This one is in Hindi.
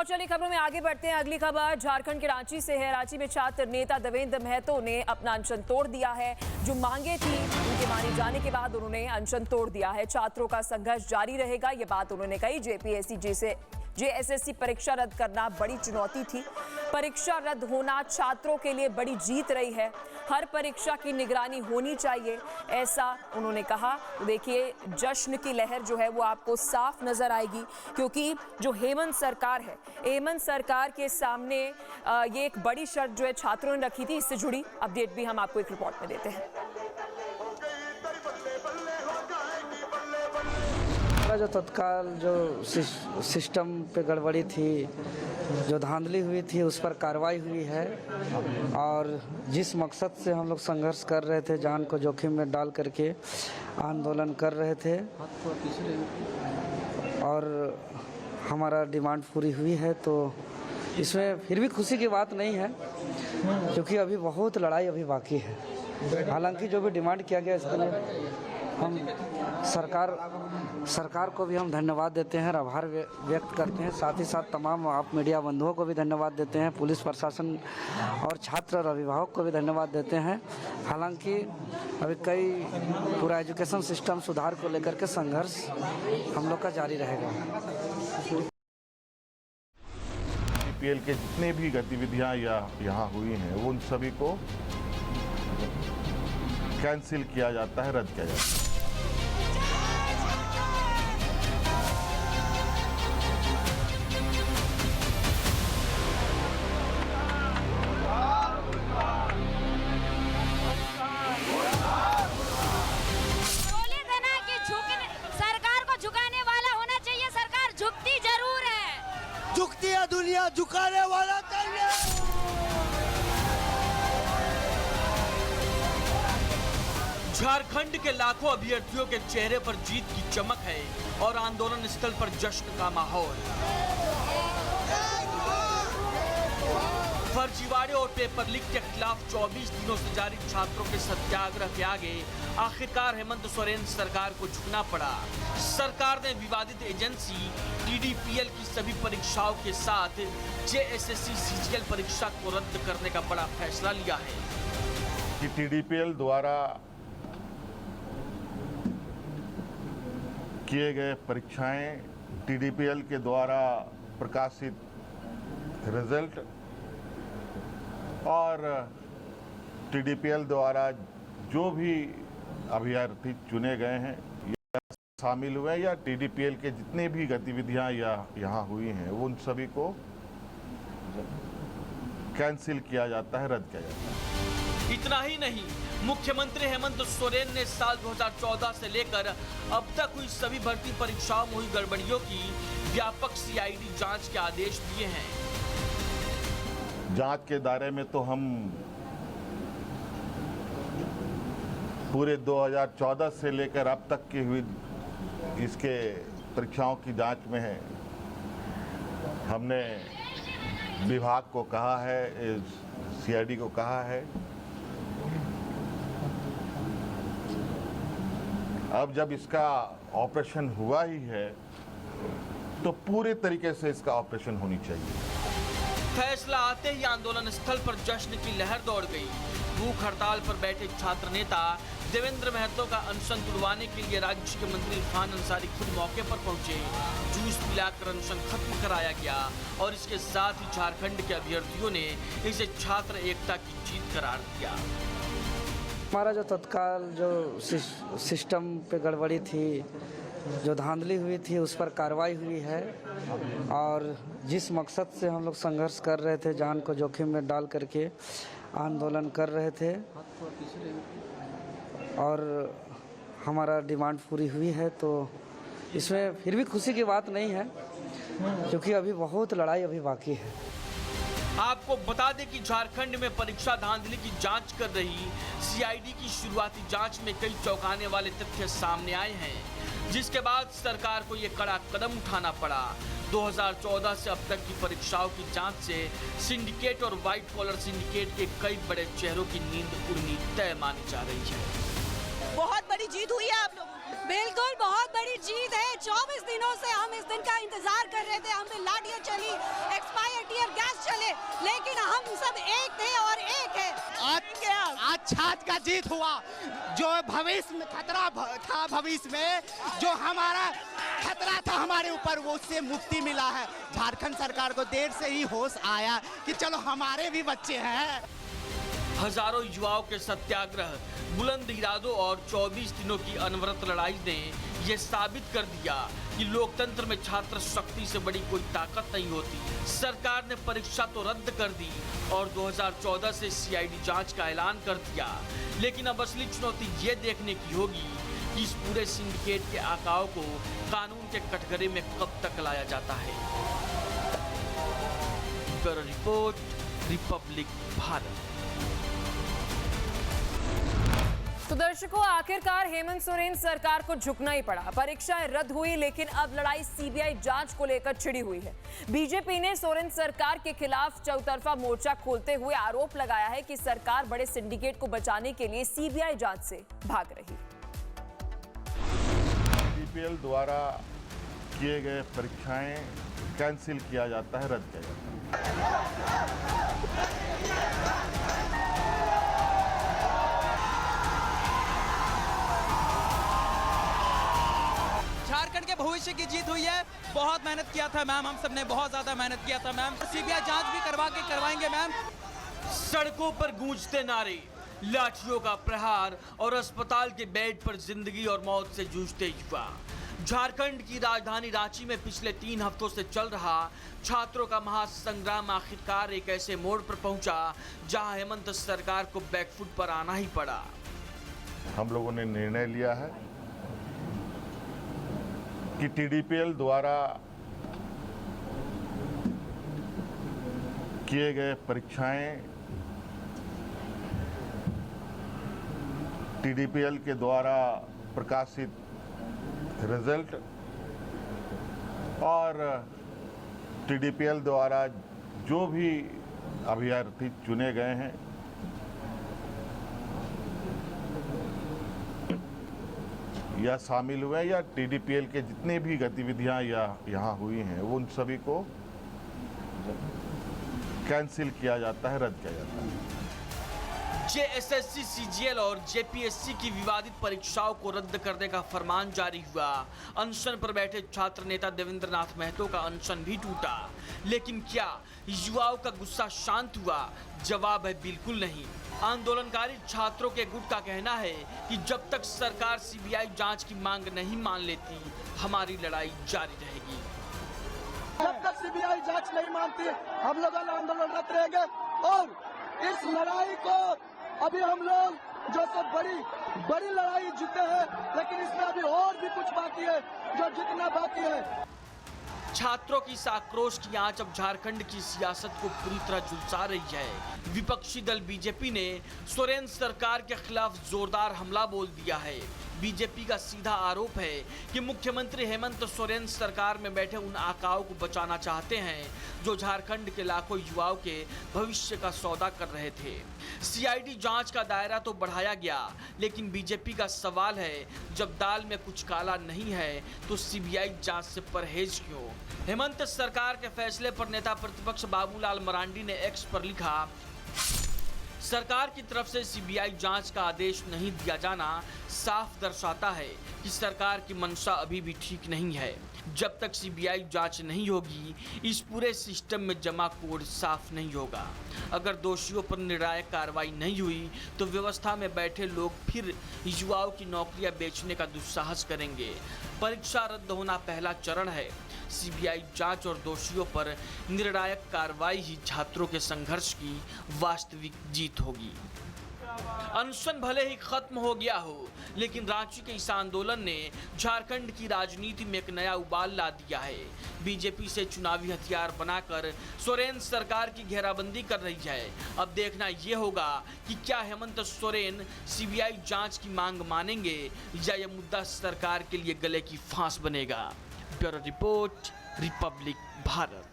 और चलिए खबरों में आगे बढ़ते हैं। अगली खबर झारखंड के रांची से है। रांची में छात्र नेता देवेंद्र महतो ने अपना अनशन तोड़ दिया है। जो मांगे थी उनके माने जाने के बाद उन्होंने अनशन तोड़ दिया है। छात्रों का संघर्ष जारी रहेगा, ये बात उन्होंने कही। जेपीएससी जेएसएससी परीक्षा रद्द करना बड़ी चुनौती थी। परीक्षा रद्द होना छात्रों के लिए बड़ी जीत रही है। हर परीक्षा की निगरानी होनी चाहिए, ऐसा उन्होंने कहा। तो देखिए, जश्न की लहर जो है वो आपको साफ नजर आएगी, क्योंकि जो हेमंत सरकार है, हेमंत सरकार के सामने ये एक बड़ी शर्त जो है छात्रों ने रखी थी। इससे जुड़ी अपडेट भी हम आपको एक रिपोर्ट में देते हैं। जो तत्काल जो सिस्टम पे गड़बड़ी थी, जो धांधली हुई थी, उस पर कार्रवाई हुई है। और जिस मकसद से हम लोग संघर्ष कर रहे थे, जान को जोखिम में डाल करके आंदोलन कर रहे थे, और हमारा डिमांड पूरी हुई है। तो इसमें फिर भी खुशी की बात नहीं है, क्योंकि अभी बहुत लड़ाई अभी बाकी है। हालांकि जो भी डिमांड किया गया, इसके लिए हम सरकार को भी हम धन्यवाद देते हैं और आभार व्यक्त करते हैं। साथ ही साथ तमाम आप मीडिया बंधुओं को भी धन्यवाद देते हैं, पुलिस प्रशासन और छात्र और अभिभावक को भी धन्यवाद देते हैं। हालांकि अभी कई पूरा एजुकेशन सिस्टम सुधार को लेकर के संघर्ष हम लोग का जारी रहेगा। पीएल के जितने भी गतिविधियां यहाँ हुई हैं, उन सभी को कैंसिल किया जाता है, रद्द किया जाता है। झुकती है दुनिया, झुकाने वाला चाहिए। झारखंड के लाखों अभ्यर्थियों के चेहरे पर जीत की चमक है और आंदोलन स्थल पर जश्न का माहौल। फर्जीवाड़े और पेपर लीक के खिलाफ 24 दिनों से जारी छात्रों के सत्याग्रह के आगे आखिरकार हेमंत सोरेन सरकार को झुकना पड़ा। सरकार ने विवादित एजेंसी टीडीपीएल की सभी परीक्षाओं के साथ जेएसएससी सीजीएल परीक्षा को रद्द करने का बड़ा फैसला लिया है। कि टीडीपीएल द्वारा किए गए परीक्षाएं, टीडीपीएल के द्वारा प्रकाशित रिजल्ट और टीडीपीएल द्वारा जो भी अभ्यर्थी चुने गए हैं या शामिल हुए, या टीडीपीएल के जितने भी गतिविधियां यहाँ हुई हैं, उन सभी को कैंसिल किया जाता है, रद्द किया जाता है। इतना ही नहीं, मुख्यमंत्री हेमंत सोरेन ने साल 2014 से लेकर अब तक हुई सभी भर्ती परीक्षाओं में हुई गड़बड़ियों की व्यापक सीआईडी जांच के आदेश दिए हैं। जांच के दायरे में तो हम पूरे 2014 से लेकर अब तक की हुई इसके परीक्षाओं की जांच में है। हमने विभाग को कहा है, सीआईडी को कहा है, अब जब इसका ऑपरेशन हुआ ही है तो पूरे तरीके से इसका ऑपरेशन होनी चाहिए। फैसला आते ही आंदोलन स्थल पर जश्न की लहर दौड़ गई। भूख हड़ताल पर बैठे छात्र नेता देवेंद्र महतो का अनशन तुड़वाने के लिए राज्य के मंत्री इरफान अंसारी खुद मौके पर पहुंचे। जूस पिलाकर अनशन खत्म कराया गया और इसके साथ ही झारखंड के अभ्यर्थियों ने इसे छात्र एकता की जीत करार दिया। हमारा जो तत्काल जो सिस्टम पे गड़बड़ी थी, जो धांधली हुई थी, उस पर कार्रवाई हुई है। और जिस मकसद से हम लोग संघर्ष कर रहे थे, जान को जोखिम में डाल करके आंदोलन कर रहे थे, और हमारा डिमांड पूरी हुई है। तो इसमें फिर भी खुशी की बात नहीं है, क्योंकि अभी बहुत लड़ाई अभी बाकी है। आपको बता दें कि झारखंड में परीक्षा धांधली की जांच कर रही सीआईडी की शुरुआती जांच में कई चौंकाने वाले तथ्य सामने आए हैं, जिसके बाद सरकार को ये कड़ा कदम उठाना पड़ा। 2014 से अब तक की परीक्षाओं की जांच से सिंडिकेट और व्हाइट कॉलर सिंडिकेट के कई बड़े चेहरों की नींद उड़नी तय मानी जा रही है। बहुत बड़ी जीत हुई है आप लोगों की। बिल्कुल बहुत बड़ी जीत है। 24 दिनों से हम इस दिन का इंतजार कर रहे थे। हम पे लाठियां चली, लेकिन हम सब एक थे और एक है। आज छात्र का जीत हुआ। जो भविष्य में खतरा था, भविष्य में जो हमारा खतरा था हमारे ऊपर, वो उससे मुक्ति मिला है। झारखंड सरकार को देर से ही होश आया कि चलो हमारे भी बच्चे हैं। हजारों युवाओं के सत्याग्रह, बुलंद इरादों और 24 दिनों की अनवरत लड़ाई ने यह साबित कर दिया कि लोकतंत्र में छात्र शक्ति से बड़ी कोई ताकत नहीं होती। सरकार ने परीक्षा तो रद्द कर दी और 2014 से सीआईडी जांच का ऐलान कर दिया, लेकिन अब असली चुनौती ये देखने की होगी कि इस पूरे सिंडिकेट के आकाओं को कानून के कटघरे में कब तक लाया जाता है। Bureau report, Republic Bharat. तो दर्शकों, आखिरकार हेमंत सोरेन सरकार को झुकना ही पड़ा। परीक्षाएं रद्द हुई, लेकिन अब लड़ाई सीबीआई जांच को लेकर छिड़ी हुई है। बीजेपी ने सोरेन सरकार के खिलाफ चौतरफा मोर्चा खोलते हुए आरोप लगाया है कि सरकार बड़े सिंडिकेट को बचाने के लिए सीबीआई जांच से भाग रही। डीपीएल द्वारा किए गए परीक्षाएं कैंसिल किया जाता है, रद्द किया जाता है। झारखंड के भविष्य की जीत हुई है। बहुत मेहनत किया था मैम, हम सबने बहुत ज्यादा मेहनत किया था मैम। सीबीआई जांच भी करवाएंगे मैम। सड़कों पर गूंजते नारे, लाठियों का प्रहार और अस्पताल के बेड पर जिंदगी और मौत से जूझते युवा। झारखंड की राजधानी रांची में पिछले 3 हफ्तों से चल रहा छात्रों का महासंग्राम आखिरकार एक ऐसे मोड़ पर पहुंचा जहां हेमंत सरकार को बैकफुट पर आना ही पड़ा। हम लोगों ने निर्णय लिया है कि टीडीपीएल द्वारा किए गए परीक्षाएं टीडीपीएल के द्वारा प्रकाशित रिजल्ट और टीडीपीएल द्वारा जो भी अभ्यर्थी चुने गए हैं या शामिल हुए या टीडीपीएल के जितनी भी गतिविधियां यहाँ हुई हैं वो उन सभी को कैंसिल किया जाता है, रद्द किया जाता है। जेएसएससी, सीजीएल और जेपीएससी की विवादित परीक्षाओं को रद्द करने का फरमान जारी हुआ। अनशन पर बैठे छात्र नेता देवेंद्र नाथ महतो का अनशन भी टूटा, लेकिन क्या युवाओं का गुस्सा शांत हुआ? जवाब है बिल्कुल नहीं। आंदोलनकारी छात्रों के गुट का कहना है कि जब तक सरकार सीबीआई जांच की मांग नहीं मान लेती, हमारी लड़ाई जारी रहेगी। जब तक सीबीआई जांच नहीं मानती, हम लोग आंदोलनरत रहेंगे और इस लड़ाई को अभी हम लोग जो सब बड़ी लड़ाई जीते हैं, लेकिन इसमें अभी और भी कुछ बाकी है जो जीतना बाकी है। छात्रों की इस आक्रोश की आंच अब झारखंड की सियासत को पूरी तरह झुलसा रही है। विपक्षी दल बीजेपी ने सोरेन सरकार के खिलाफ जोरदार हमला बोल दिया है। बीजेपी का सीधा आरोप है कि मुख्यमंत्री हेमंत सोरेन सरकार में बैठे उन आकाओं को बचाना चाहते हैं जो झारखंड के लाखों युवाओं के भविष्य का सौदा कर रहे थे। सीआईडी जांच का दायरा तो बढ़ाया गया, लेकिन बीजेपी का सवाल है, जब दाल में कुछ काला नहीं है तो सीबीआई जांच से परहेज क्यों? हेमंत सरकार के फैसले पर नेता प्रतिपक्ष बाबूलाल मरांडी ने एक्स पर लिखा, सरकार की तरफ से सीबीआई जांच का आदेश नहीं दिया जाना साफ दर्शाता है कि सरकार की मंशा अभी भी ठीक नहीं है। जब तक सीबीआई जांच नहीं होगी, इस पूरे सिस्टम में जमा कोड साफ नहीं होगा। अगर दोषियों पर निर्णायक कार्रवाई नहीं हुई तो व्यवस्था में बैठे लोग फिर युवाओं की नौकरियां बेचने का दुस्साहस करेंगे। परीक्षा रद्द होना पहला चरण है। सीबीआई जांच और दोषियों पर निर्णायक कार्रवाई ही छात्रों के संघर्ष की वास्तविक जीत होगी। अनशन भले ही खत्म हो गया हो, लेकिन रांची के इस आंदोलन ने झारखंड की राजनीति में एक नया उबाल ला दिया है। बीजेपी से चुनावी हथियार बनाकर सोरेन सरकार की घेराबंदी कर रही है। अब देखना यह होगा कि क्या हेमंत सोरेन सीबीआई जांच की मांग मानेंगे या यह मुद्दा सरकार के लिए गले की फांस बनेगा। Bureau report, Republic Bharat.